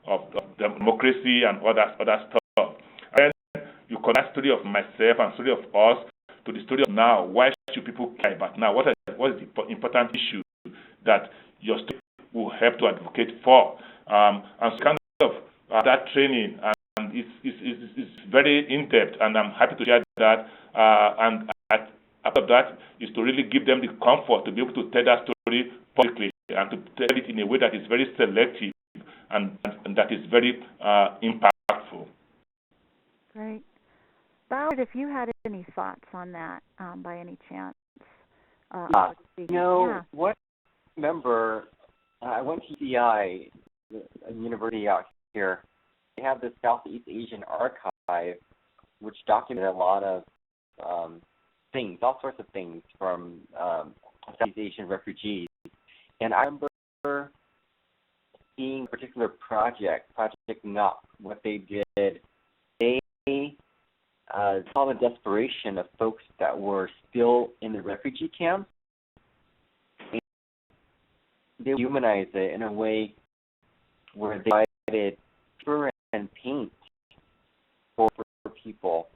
of democracy and other stuff. And then you connect the story of myself and story of us to the story of now. Why should people care about now? What is the important issue that your story will help to advocate for? And so kind of that training, and it's very in-depth, and I'm happy to share that. And after that is to really give them the comfort to be able to tell that story publicly and to tell it in a way that is very selective and that is very impactful. Great. Ballard, if you had any thoughts on that by any chance? One member, I went to CI, a university out here. They have the Southeast Asian Archive, which documented a lot of things, all sorts of things from Southeast Asian refugees. And I remember seeing a particular Project Nup, what they did. They saw the desperation of folks that were still in the refugee camps. They humanized it in a way where they provided paper and paint for people,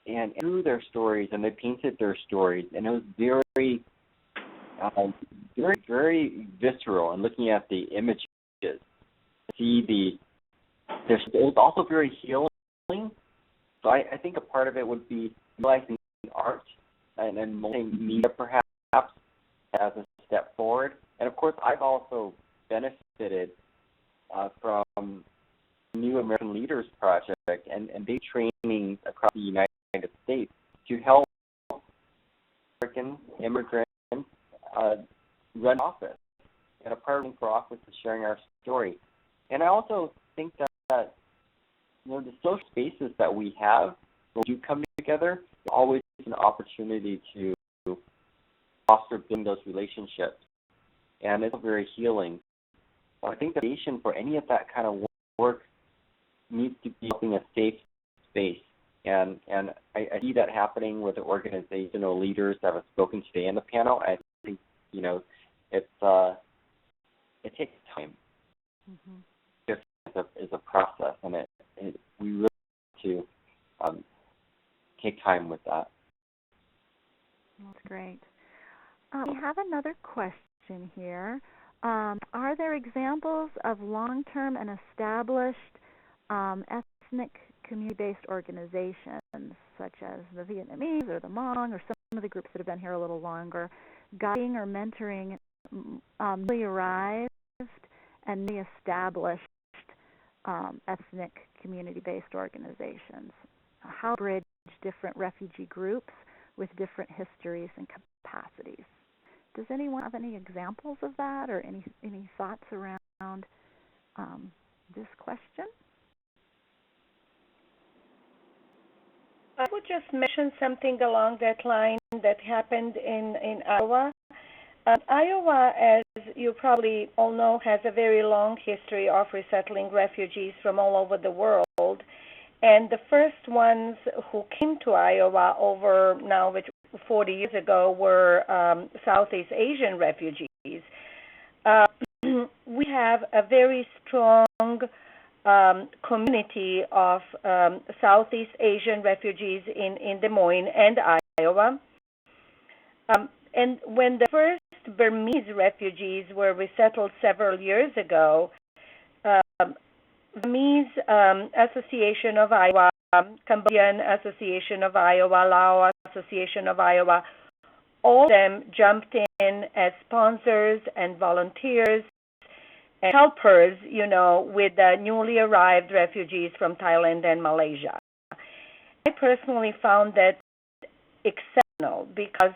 and through their stories, and they painted their stories, and it was very, very visceral. And looking at the images, it was also very healing. So I think a part of it would be utilizing art and multimedia perhaps as a step forward. And of course, I've also benefited from New American Leaders Project and they trainings across the United States to help American immigrants run office. And a part of for office is sharing our story. And I also think that the social spaces that we have, when you come together, there's always an opportunity to foster building those relationships. And it's very healing. I think the foundation for any of that kind of work needs to be in a safe space. And I see that happening with the organizational leaders that have spoken today in the panel. I think, it takes time. Mm-hmm. It's a process, and we really have to take time with that. That's great. We have another question here. Are there examples of long-term and established ethnic community-based organizations, such as the Vietnamese or the Hmong or some of the groups that have been here a little longer, guiding or mentoring newly arrived and newly established ethnic community-based organizations? How to bridge different refugee groups with different histories and capacities? Does anyone have any examples of that, or any thoughts around this question? I would just mention something along that line that happened in Iowa. Iowa, as you probably all know, has a very long history of resettling refugees from all over the world. And the first ones who came to Iowa over now 40 years ago were Southeast Asian refugees. We have a very strong community of Southeast Asian refugees in Des Moines and Iowa. And when the first Burmese refugees were resettled several years ago, Burmese Association of Iowa, Cambodian Association of Iowa, Lao Association of Iowa all of them jumped in as sponsors and volunteers and helpers, with the newly arrived refugees from Thailand and Malaysia. I personally found that exceptional because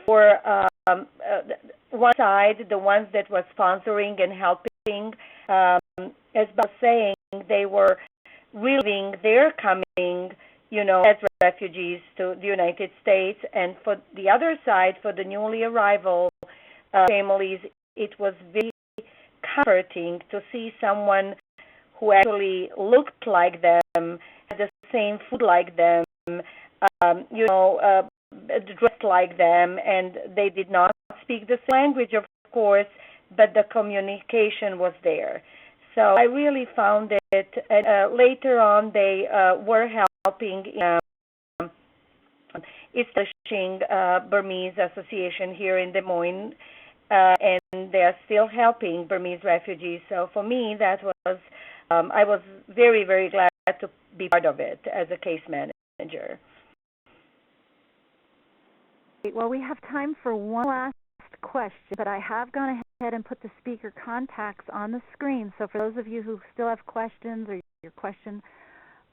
for one side, the ones that were sponsoring and helping, as I was saying, they were reliving their coming, as refugees to the United States. And for the other side, for the newly arrival families, it was very comforting to see someone who actually looked like them, had the same food like them, dressed like them, and they did not speak the same language, of course, but the communication was there. So I really found it. Later on, they were helping in establishing Burmese Association here in Des Moines, and they are still helping Burmese refugees. So for me, that was I was very, very glad to be part of it as a case manager. Well, we have time for one last question, but I have gone ahead and put the speaker contacts on the screen. So for those of you who still have questions or your question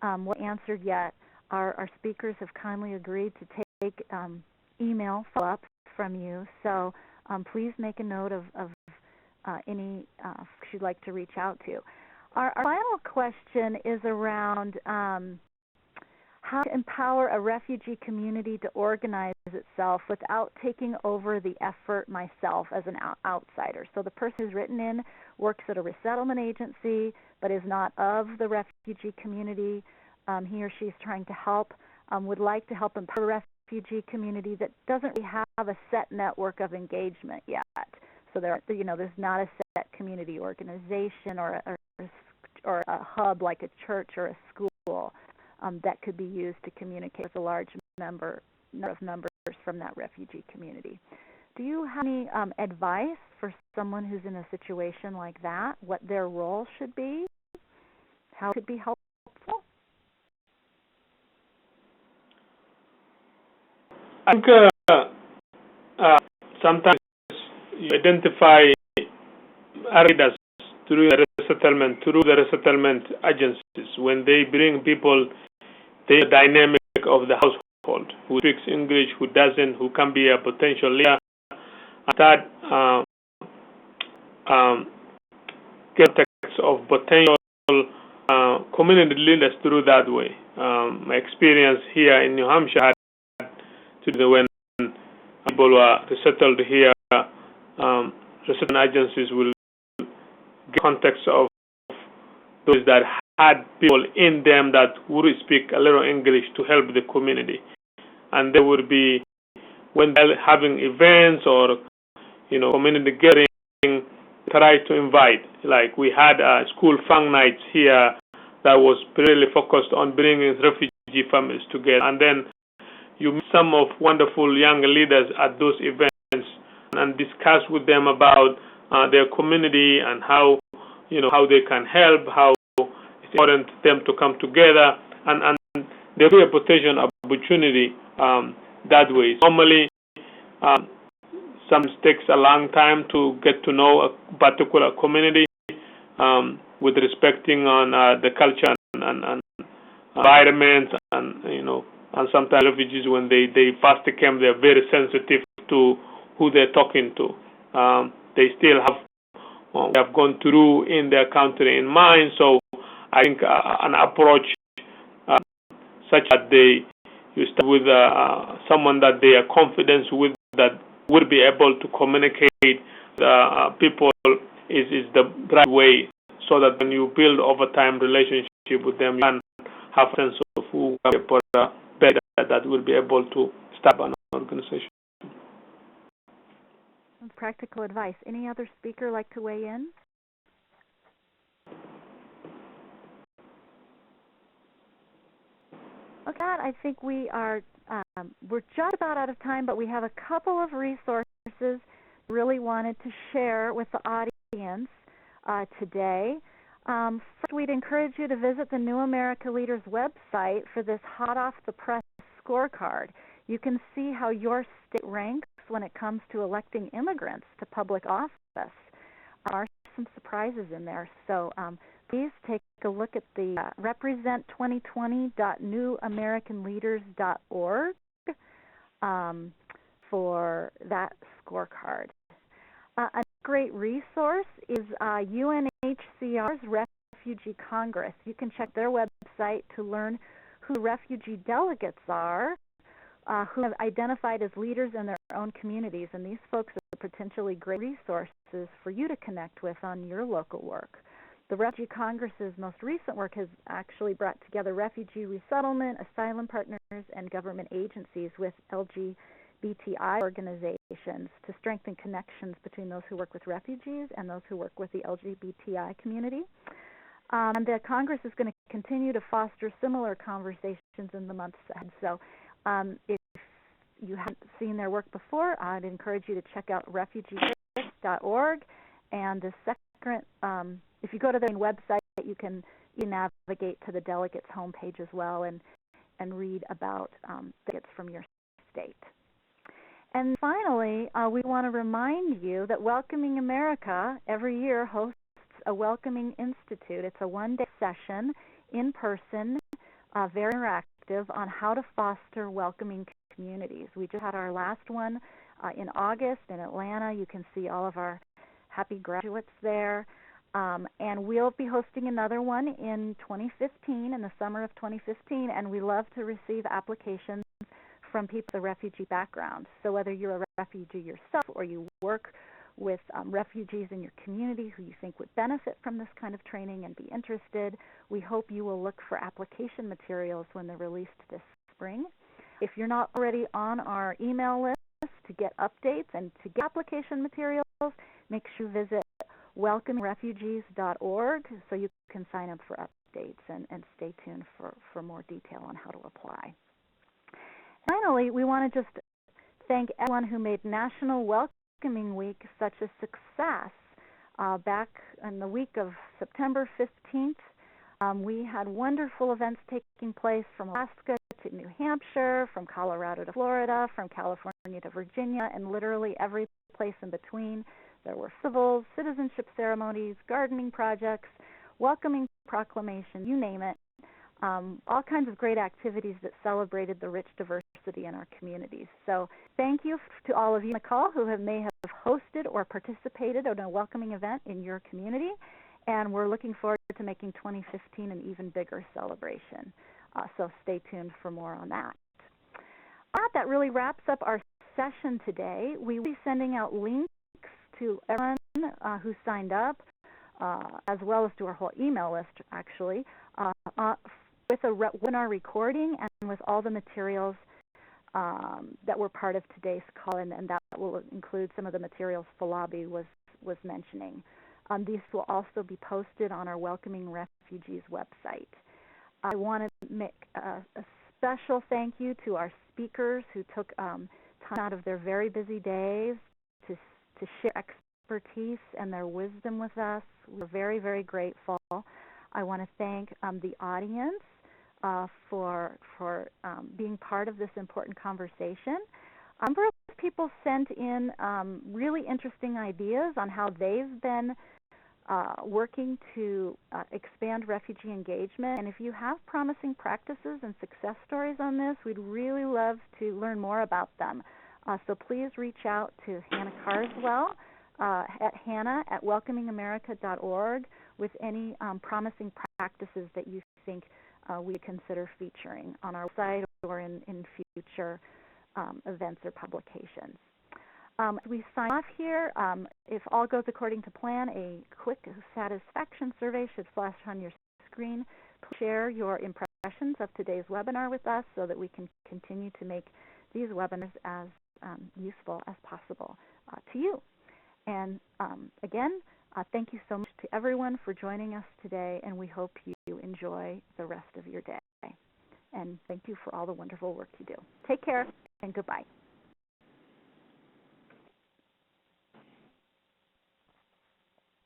wasn't answered yet, our speakers have kindly agreed to take email follow-ups from you. So please make a note of any folks you'd like to reach out to. Our final question is around how to empower a refugee community to organize itself without taking over the effort myself as an outsider. So the person who's written in works at a resettlement agency but is not of the refugee community. He or she is trying to help, would like to help empower a refugee community that doesn't really have a set network of engagement yet. So there's not a set community organization or a hub like a church or a school that could be used to communicate with a large number of members from that refugee community. Do you have any advice for someone who's in a situation like that, what their role should be, how it could be helpful? I think sometimes you identify leaders through the resettlement agencies. When they bring people, the dynamic of the household, who speaks English, who doesn't, who can be a potential leader, and that context of potential community leaders through that way. My experience here in New Hampshire to do when people were resettled here, resettlement agencies will give context of those that had people in them that would speak a little English to help the community. And there would be, when they're having events or, community gathering, try to invite. Like we had school fun nights here that was really focused on bringing refugee families together. And then you meet some of wonderful young leaders at those events and discuss with them about their community and how they can help, how it's important for them to come together, and there will be a potential opportunity that way. Normally, sometimes takes a long time to get to know a particular community with respecting on the culture and environment, and sometimes refugees, when they first came, they're very sensitive to who they're talking to. They still have gone through in their country in mind. So I think an approach such that you start with someone that they are confident with, that would be able to communicate people is the right way, so that when you build over time relationship with them, you can have a sense of who people are better that will be able to start an organization. That's practical advice. Any other speaker like to weigh in? With that, I think we're just about out of time, but we have a couple of resources really wanted to share with the audience today. First, we'd encourage you to visit the New America Leaders website for this hot off the press scorecard. You can see how your state ranks when it comes to electing immigrants to public office. There are some surprises in there. So please take a look at the represent2020.newamericanleaders.org for that scorecard. A great resource is UNHCR's Refugee Congress. You can check their website to learn who refugee delegates are who have identified as leaders in their own communities, and these folks are potentially great resources for you to connect with on your local work. The Refugee Congress's most recent work has actually brought together refugee resettlement, asylum partners, and government agencies with LGBTI organizations to strengthen connections between those who work with refugees and those who work with the LGBTI community. The Congress is going to continue to foster similar conversations in the months ahead. So if you haven't seen their work before, I'd encourage you to check out refugeeresettlement.org. And the second, if you go to their website, you can navigate to the delegates homepage as well and read about delegates from your state. And finally, we want to remind you that Welcoming America every year hosts a Welcoming Institute. It's a one-day session in person, very interactive, on how to foster welcoming communities. We just had our last one in August in Atlanta. You can see all of our happy graduates there. And we'll be hosting another one in 2015, in the summer of 2015, and we love to receive applications from people with a refugee background. So whether you're a refugee yourself or you work with refugees in your community who you think would benefit from this kind of training and be interested, we hope you will look for application materials when they're released this spring. If you're not already on our email list to get updates and to get application materials, make sure you visit welcomerefugees.org so you can sign up for updates and stay tuned for more detail on how to apply. Finally, we want to just thank everyone who made National Welcoming Week such a success. Back in the week of September 15th, we had wonderful events taking place from Alaska to New Hampshire, from Colorado to Florida, from California to Virginia, and literally every place in between. There were festivals, citizenship ceremonies, gardening projects, welcoming proclamations, you name it. All kinds of great activities that celebrated the rich diversity in our communities. So thank you to all of you on the call who may have hosted or participated in a welcoming event in your community. And we're looking forward to making 2015 an even bigger celebration. So stay tuned for more on that. That really wraps up our session today. We will be sending out links to everyone who signed up, as well as to our whole email list, actually, with a webinar recording and with all the materials that were part of today's call, and that will include some of the materials Falabi was mentioning. These will also be posted on our Welcoming Refugees website. I want to make a special thank you to our speakers who took time out of their very busy days to share expertise and their wisdom with us. We're very, very grateful. I want to thank the audience for being part of this important conversation. A number of people sent in really interesting ideas on how they've been working to expand refugee engagement. And if you have promising practices and success stories on this, we'd really love to learn more about them. So please reach out to Hannah Carswell at hannah@welcomingamerica.org with any promising practices that you think we consider featuring on our website or in future events or publications. As we sign off here, if all goes according to plan, a quick satisfaction survey should flash on your screen. Please share your impressions of today's webinar with us so that we can continue to make these webinars as useful as possible to you. And again, thank you so much to everyone for joining us today, and we hope you enjoy the rest of your day. And thank you for all the wonderful work you do. Take care, and goodbye.